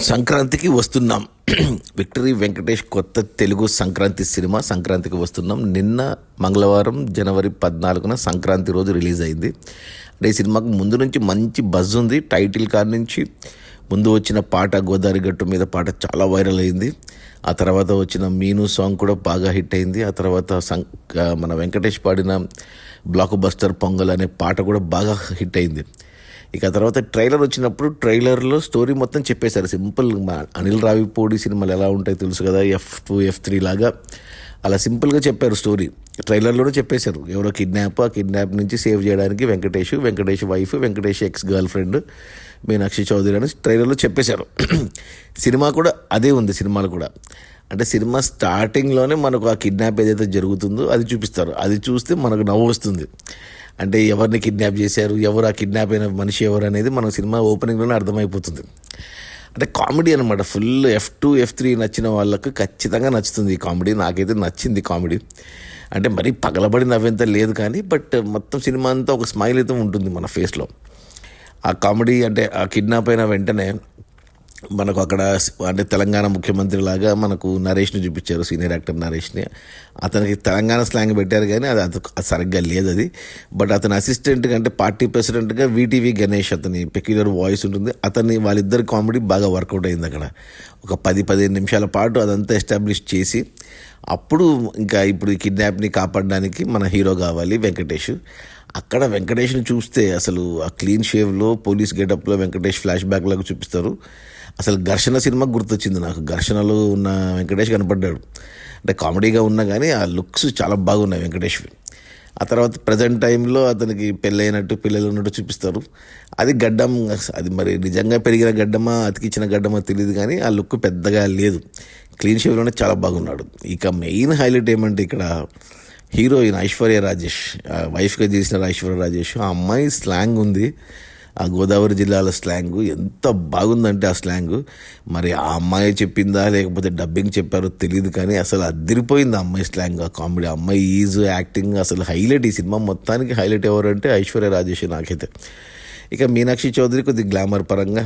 సంక్రాంతికి వస్తున్నాం. విక్టరీ వెంకటేష్ కొత్త తెలుగు సంక్రాంతి సినిమా సంక్రాంతికి వస్తున్నాం. నిన్న మంగళవారం జనవరి 14న సంక్రాంతి రోజు రిలీజ్ అయింది. అంటే ఈ సినిమాకు ముందు నుంచి మంచి బజ్ ఉంది. టైటిల్ కాడ నుంచి ముందు వచ్చిన పాట గోదావరి గట్టు మీద పాట చాలా వైరల్ అయింది. ఆ తర్వాత వచ్చిన మీను సాంగ్ కూడా బాగా హిట్ అయింది. ఆ తర్వాత మన వెంకటేష్ పాడిన బ్లాక్ బస్టర్ పొంగల్ అనే పాట కూడా బాగా హిట్ అయింది. ఇక తర్వాత ట్రైలర్ వచ్చినప్పుడు ట్రైలర్లో స్టోరీ మొత్తం చెప్పేశారు. సింపుల్ అనిల్ రావిపూడి సినిమాలు ఎలా ఉంటాయి తెలుసు కదా, F2 F3 లాగా అలా సింపుల్గా చెప్పారు స్టోరీ. ట్రైలర్లోనే చెప్పేశారు ఎవరో కిడ్నాప్, ఆ కిడ్నాప్ నుంచి సేవ్ చేయడానికి Venkatesh wife, Venkatesh ex girlfriend Meenakshi Chaudhary అని ట్రైలర్లో చెప్పేశారు. సినిమా కూడా అదే ఉంది. సినిమాలు కూడా అంటే సినిమా స్టార్టింగ్లోనే మనకు ఆ కిడ్నాప్ ఏదైతే జరుగుతుందో అది చూపిస్తారు. అది చూస్తే మనకు నవ్వు వస్తుంది. అంటే ఎవరిని కిడ్నాప్ చేశారు, ఎవరు ఆ కిడ్నాప్ అయిన మనిషి ఎవరు అనేది మన సినిమా ఓపెనింగ్లోనే అర్థమైపోతుంది. అంటే కామెడీ అనమాట. ఫుల్ F2 F3 నచ్చిన వాళ్ళకు ఖచ్చితంగా నచ్చుతుంది ఈ కామెడీ. నాకైతే నచ్చింది కామెడీ. అంటే మరీ పగలబడి నవ్వేంత లేదు కానీ బట్ మొత్తం సినిమా అంతా ఒక స్మైల్ అయితే ఉంటుంది మన ఫేస్లో. ఆ కామెడీ అంటే ఆ కిడ్నాప్ అయిన వెంటనే మనకు అక్కడ అంటే తెలంగాణ ముఖ్యమంత్రి లాగా మనకు నరేష్ని చూపించారు, సీనియర్ యాక్టర్ నరేష్ని. అతనికి తెలంగాణ స్లాంగ్ పెట్టారు కానీ అది సరిగ్గా లేదు అది. బట్ అతని అసిస్టెంట్గా అంటే పార్టీ ప్రెసిడెంట్గా వీటీవీ గణేష్, అతని పెక్యులర్ వాయిస్ ఉంటుంది. వాళ్ళిద్దరి కామెడీ బాగా వర్కౌట్ అయింది. అక్కడ ఒక 10-15 నిమిషాల పాటు అదంతా ఎస్టాబ్లిష్ చేసి అప్పుడు ఇంకా ఇప్పుడు ఈ కిడ్నాప్ని కాపాడడానికి మన హీరో కావాలి వెంకటేష్. అక్కడ వెంకటేష్ని చూస్తే అసలు ఆ క్లీన్ షేవ్లో పోలీస్ గెటప్లో వెంకటేష్ ఫ్లాష్ బ్యాక్ లాగా చూపిస్తారు. అసలు ఘర్షణ సినిమా గుర్తొచ్చింది నాకు. ఘర్షణలో ఉన్న వెంకటేష్ కనపడ్డాడు. అంటే కామెడీగా ఉన్నా కానీ ఆ లుక్స్ చాలా బాగున్నాయి వెంకటేష్వి. ఆ తర్వాత ప్రజెంట్ టైంలో అతనికి పెళ్ళైనట్టు పిల్లలు ఉన్నట్టు చూపిస్తారు. అది గడ్డం, అది మరి నిజంగా పెరిగిన గడ్డమా అతికిచ్చిన గడ్డమా తెలియదు కానీ ఆ లుక్ పెద్దగా లేదు. క్లీన్ షేవ్లోనే చాలా బాగున్నాడు. ఇక మెయిన్ హైలైట్ ఏమంటే ఇక్కడ హీరోయిన్ ఐశ్వర్య రాజేష్, వైఫ్గా చేసిన ఐశ్వర్య రాజేష్, ఆ అమ్మాయి స్లాంగ్ ఉంది. ఆ గోదావరి జిల్లాల స్లాంగు ఎంత బాగుందంటే ఆ స్లాంగు మరి ఆ అమ్మాయి చెప్పిందా లేకపోతే డబ్బింగ్ చెప్పారో తెలియదు కానీ అసలు అదిరిపోయింది ఆ అమ్మాయి స్లాంగ్. ఆ కామెడీ, ఆ అమ్మాయి యాక్టింగ్ అసలు హైలైట్. ఈ సినిమా మొత్తానికి హైలైట్ ఎవరంటే ఐశ్వర్య రాజేష్ నాకైతే. ఇక మీనాక్షి చౌదరి కొద్దిగా గ్లామర్ పరంగా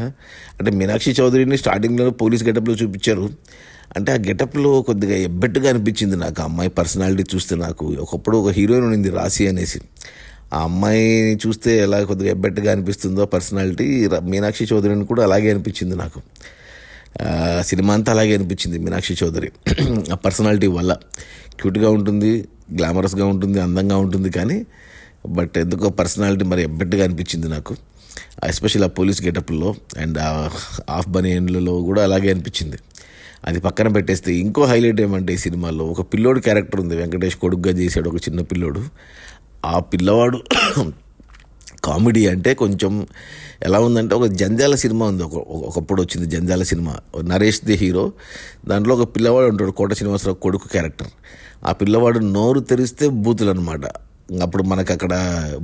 అంటే మీనాక్షి చౌదరిని స్టార్టింగ్లో పోలీస్ గెటప్లో చూపించారు. అంటే ఆ గెటప్లో కొద్దిగా ఎబ్బెట్టుగా అనిపించింది నాకు. ఆ అమ్మాయి పర్సనాలిటీ చూస్తే నాకు ఒకప్పుడు ఒక హీరోయిన్ ఉంది రాశి అనేసి, ఆ అమ్మాయిని చూస్తే ఎలా కొద్దిగా ఎబ్బెట్టుగా అనిపిస్తుందో పర్సనాలిటీ, మీనాక్షి చౌదరిని కూడా అలాగే అనిపించింది నాకు. సినిమా అంతా అలాగే అనిపించింది మీనాక్షి చౌదరి. ఆ పర్సనాలిటీ వల్ల క్యూట్గా ఉంటుంది, గ్లామరస్గా ఉంటుంది, అందంగా ఉంటుంది కానీ బట్ ఎందుకో పర్సనాలిటీ మరి ఎబ్బెట్టుగా అనిపించింది నాకు. ఎస్పెషల్ ఆ పోలీస్ గెటప్లో అండ్ ఆ హాఫ్ బనియన్లలో కూడా అలాగే అనిపించింది. అది పక్కన పెట్టేస్తే ఇంకో హైలైట్ ఏమంటే ఈ సినిమాలో ఒక పిల్లోడు క్యారెక్టర్ ఉంది. వెంకటేష్ కొడుకుగా చేశాడు ఒక చిన్న పిల్లోడు. ఆ పిల్లవాడు కామెడీ అంటే కొంచెం ఎలా ఉందంటే ఒక జంజాల సినిమా ఉంది, ఒకప్పుడు వచ్చింది Janjala cinema, Naresh the hero. దాంట్లో ఒక పిల్లవాడు ఉంటాడు, కోట శ్రీనివాసరావు కొడుకు క్యారెక్టర్. ఆ పిల్లవాడు నోరు తెరిస్తే బూతులు అనమాట. అప్పుడు మనకు అక్కడ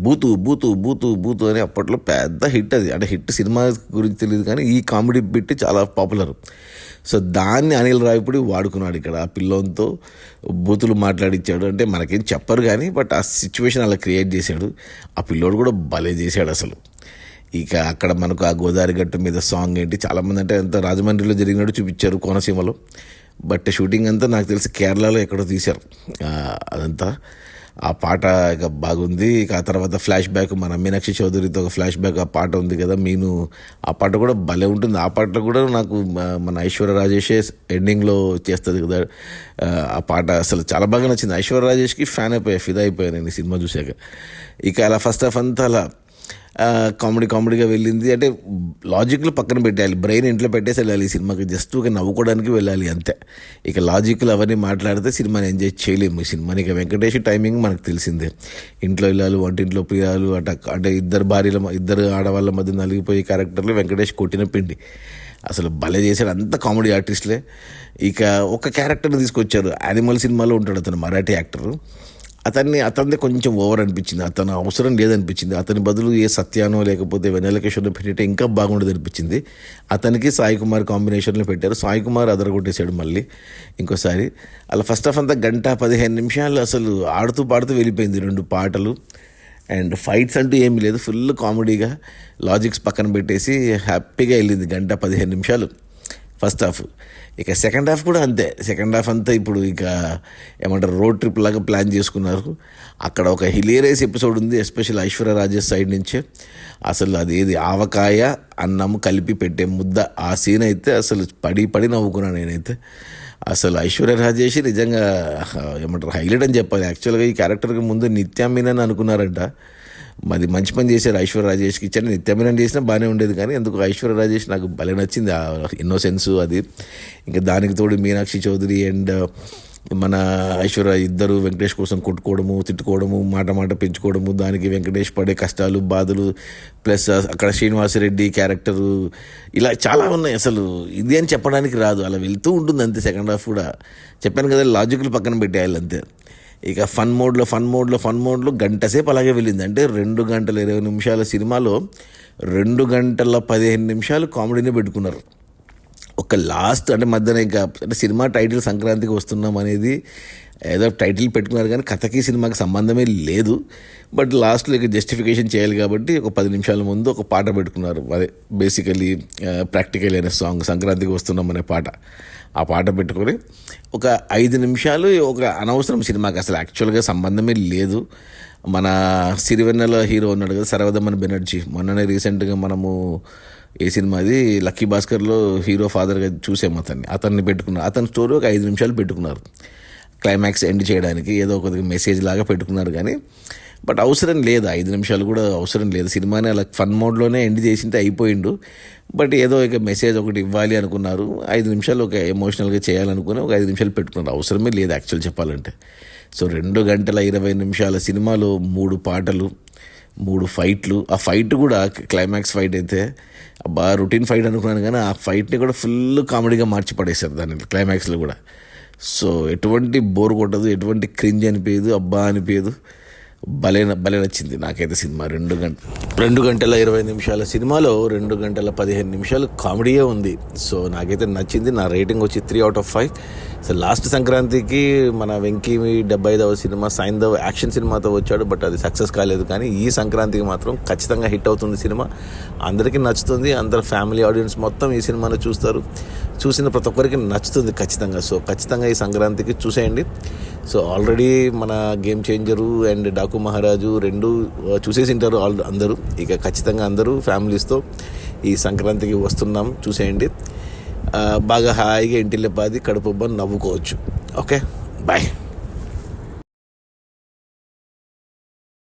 బూతు బూతు బూతు బూతు అని అప్పట్లో పెద్ద హిట్. అది అంటే హిట్ సినిమా గురించి తెలియదు కానీ ఈ కామెడీ బిట్ చాలా పాపులర్. సో దాన్ని అనిల్ రావిపూడి వాడుకున్నాడు ఇక్కడ. ఆ పిల్లోంతో బూతులు మాట్లాడించాడు. అంటే మనకేం చెప్పరు కానీ బట్ ఆ సిచ్యువేషన్ అలా క్రియేట్ చేశాడు. ఆ పిల్లోడు కూడా భలే చేశాడు అసలు. ఇక అక్కడ మనకు ఆ గోదావరి గట్టు మీద సాంగ్ ఏంటి, చాలామంది అంటే అంత రాజమండ్రిలో జరిగినట్టు చూపించారు కోనసీమలో. బట్ షూటింగ్ అంతా నాకు తెలిసి కేరళలో ఎక్కడో తీశారు అదంతా. ఆ పాట ఇక బాగుంది. ఇక ఆ తర్వాత ఫ్లాష్ బ్యాక్ మన మీనాక్షి చౌదరితో ఒక ఫ్లాష్ బ్యాక్ ఆ పాట ఉంది కదా మీను, ఆ పాట కూడా భలే ఉంటుంది. ఆ పాటలో కూడా నాకు మన ఐశ్వర్య రాజేషే ఎండింగ్లో చేస్తుంది కదా ఆ పాట, అసలు చాలా బాగా నచ్చింది. ఐశ్వర్య రాజేష్కి ఫిదా అయిపోయాను నేను ఈ సినిమా చూశాక. ఇక అలా ఫస్ట్ హాఫ్ అంతా అలా కామెడీగా వెళ్ళింది. అంటే లాజిక్లు పక్కన పెట్టాలి, బ్రెయిన్ ఇంట్లో పెట్టేసి వెళ్ళాలి ఈ సినిమాకి. జస్ట్ ఒక నవ్వుకోవడానికి వెళ్ళాలి అంతే. ఇక లాజిక్లు అవన్నీ మాట్లాడితే సినిమాని ఎంజాయ్ చేయలేము ఈ సినిమాని. ఇక వెంకటేష్ టైమింగ్ మనకు తెలిసిందే. ఇంట్లో ఇల్లాలు, వంటింట్లో ప్రియాలు, అంటే ఇద్దరు ఆడవాళ్ళ మధ్య నలిగిపోయే క్యారెక్టర్లు వెంకటేష్ కొట్టిన పిండి. అసలు భలే చేశాడు, అంత కామెడీ ఆర్టిస్ట్లే. ఇక ఒక క్యారెక్టర్ని తీసుకొచ్చారు, యానిమల్ సినిమాలో ఉంటాడు అతను, మరాఠీ యాక్టరు. అతనిదే కొంచెం ఓవర్ అనిపించింది. అతను అవసరం లేదనిపించింది. అతని బదులు ఏ సత్యానో లేకపోతే వెన్నెల కిషోర్ని పెట్టితే ఇంకా బాగుండేది అనిపించింది. అతనికి సాయి కుమార్ కాంబినేషన్లో పెట్టారు. సాయి కుమార్ అదరగొట్టేశాడు మళ్ళీ ఇంకోసారి. అలా ఫస్ట్ హాఫ్ అంతా 1:15 నిమిషాలు అసలు ఆడుతూ పాడుతూ వెళ్ళిపోయింది. 2 పాటలు అండ్ ఫైట్స్ అంటూ ఏమీ లేదు. ఫుల్ కామెడీగా లాజిక్స్ పక్కన పెట్టేసి హ్యాపీగా వెళ్ళింది 1:15 నిమిషాలు. First half. ఇక సెకండ్ హాఫ్ కూడా అంతే. సెకండ్ హాఫ్ అంతా ఇప్పుడు ఇక ఏమంటారు రోడ్ ట్రిప్ లాగా ప్లాన్ చేసుకున్నారు. అక్కడ ఒక హిలేరియస్ ఎపిసోడ్ ఉంది, ఎస్పెషల్ ఐశ్వర్య రాజేష్ సైడ్ నుంచే. అసలు అది ఏది ఆవకాయ అన్నం కలిపి పెట్టే ముద్ద, ఆ సీన్ అయితే అసలు పడి నవ్వుకున్నాను నేనైతే. అసలు ఐశ్వర్య రాజేష్ నిజంగా ఏమంటారు హైలైట్ అని చెప్పాలి. యాక్చువల్గా ఈ క్యారెక్టర్కి ముందు నిత్యా మీనన్ అనుకున్నారంట. అది మంచి పని చేశారు ఐశ్వర్య రాజేష్కి ఇచ్చారు. నిత్యమీనన్ చేసినా బాగానే ఉండేది, కానీ ఎందుకు ఐశ్వర్య రాజేష్ నాకు భలే నచ్చింది ఆ ఇన్నోసెన్స్ అది. ఇంకా దానికి తోడు మీనాక్షి చౌదరి అండ్ మన ఐశ్వర్య ఇద్దరు వెంకటేష్ కోసం కొట్టుకోవడము, తిట్టుకోవడము, మాట పెంచుకోవడము, దానికి వెంకటేష్ పడే కష్టాలు బాధలు, ప్లస్ అక్కడ శ్రీనివాసరెడ్డి క్యారెక్టరు, ఇలా చాలా ఉన్నాయి. అసలు ఇది అని చెప్పడానికి రాదు, అలా వెళ్తూ ఉంటుంది అంతే. సెకండ్ హాఫ్ కూడా చెప్పాను కదా, లాజిక్లు పక్కన పెట్టేయాలి అంతే. ఇక ఫన్ మోడ్లో గంట సేపు అలాగే వెళ్ళింది. అంటే 2 గంటల 20 నిమిషాల సినిమాలో 2 గంటల 15 నిమిషాలు కామెడీనే పెట్టుకున్నారు. ఒక లాస్ట్ అంటే మధ్యన ఇంకా అంటే సినిమా టైటిల్ సంక్రాంతికి వస్తున్నాం అనేది ఏదో టైటిల్ పెట్టుకున్నారు, కానీ కథకి సినిమాకి సంబంధమే లేదు. బట్ లాస్ట్లో ఇక జస్టిఫికేషన్ చేయాలి కాబట్టి ఒక 10 నిమిషాల ముందు ఒక పాట పెట్టుకున్నారు. అదే బేసికలీ ప్రాక్టికల్ అయిన సాంగ్, సంక్రాంతికి వస్తున్నాం అనే పాట. ఆ పాట పెట్టుకొని ఒక 5 నిమిషాలు ఒక అనవసరం సినిమాకి అసలు యాక్చువల్గా సంబంధమే లేదు. మన సిరివెన్నెల హీరో ఉన్నాడు కదా, సర్వదమన్ బెనర్జీ, మొన్ననే రీసెంట్గా మనము ఏ సినిమాది లక్కీ భాస్కర్లో హీరో ఫాదర్గా చూసాము అతన్ని పెట్టుకున్నారు. అతని స్టోరీ ఒక 5 నిమిషాలు పెట్టుకున్నారు క్లైమాక్స్ ఎండ్ చేయడానికి, ఏదో కొద్దిగా మెసేజ్ లాగా పెట్టుకున్నారు. కానీ బట్ అవసరం లేదు, 5 నిమిషాలు కూడా అవసరం లేదు. సినిమాని అలా ఫన్ మోడ్లోనే ఎండ్ చేసింటే అయిపోయిండు. బట్ ఏదో ఇక మెసేజ్ ఒకటి ఇవ్వాలి అనుకున్నారు, 5 నిమిషాలు ఒక ఎమోషనల్గా చేయాలనుకుని ఒక 5 నిమిషాలు పెట్టుకున్నారు. అవసరమే లేదు యాక్చువల్ చెప్పాలంటే. సో 2 గంటల 20 నిమిషాల సినిమాలో 3 పాటలు, 3 ఫైట్లు. ఆ ఫైట్ కూడా క్లైమాక్స్ ఫైట్ అయితే అబ్బా రొటీన్ ఫైట్ అనుకున్నాను, కానీ ఆ ఫైట్ని కూడా ఫుల్ కామెడీగా మార్చి పడేశారు దాన్ని క్లైమాక్స్లో కూడా. సో ఎటువంటి బోర్ కొట్టదు, ఎటువంటి క్రింజ్ అనిపించదు, అబ్బా అనిపించదు. భలే నచ్చింది నాకైతే సినిమా. 2 గంటల 20 నిమిషాల సినిమాలో 2 గంటల 15 నిమిషాలు కామెడీయే ఉంది. సో నాకైతే నచ్చింది. నా రేటింగ్ వచ్చి 3/5. సో లాస్ట్ సంక్రాంతికి మన వెంకీ 75వ సినిమా సైంధవ్ యాక్షన్ సినిమాతో వచ్చాడు, బట్ అది సక్సెస్ కాలేదు. కానీ ఈ సంక్రాంతికి మాత్రం ఖచ్చితంగా హిట్ అవుతుంది సినిమా, అందరికీ నచ్చుతుంది. అందరు ఫ్యామిలీ ఆడియన్స్ మొత్తం ఈ సినిమాను చూస్తారు, చూసిన ప్రతి ఒక్కరికి నచ్చుతుంది ఖచ్చితంగా. సో ఖచ్చితంగా ఈ సంక్రాంతికి చూసేయండి. సో ఆల్రెడీ మన గేమ్ చేంజరు అండ్ డాకు మహారాజు 2 చూసేసి ఉంటారు అందరూ. ఇక ఖచ్చితంగా అందరూ ఫ్యామిలీస్తో ఈ సంక్రాంతికి వస్తున్నాం, చూసేయండి. బాగా హాయిగా ఇంటిల్లపాది కడుపుబ్బని నవ్వుకోవచ్చు. Okay, bye.